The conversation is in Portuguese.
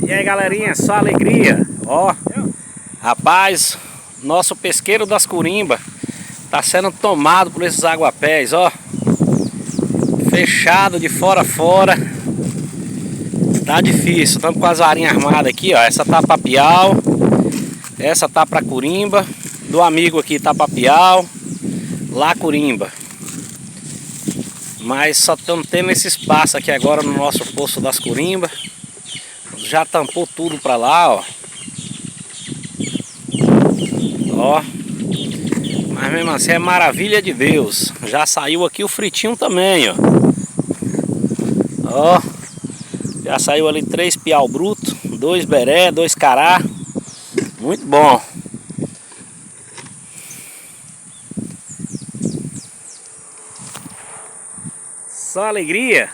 E aí galerinha, só alegria. Ó, rapaz, nosso pesqueiro das Corimba tá sendo tomado por esses aguapés, ó. Fechado de fora a fora. Tá difícil, estamos com as varinhas armadas aqui, ó. Essa tá pra piau, essa tá pra Corimba. Do amigo aqui tá pra piau, lá Corimba. Mas só estamos tendo esse espaço aqui agora no nosso poço das Corimba. Já tampou tudo pra lá, ó. Ó. Mas mesmo assim é maravilha de Deus. Já saiu aqui o fritinho também, ó. Ó. Já saiu ali 3 piau bruto, 2 beré, 2 cará. Muito bom. Só alegria.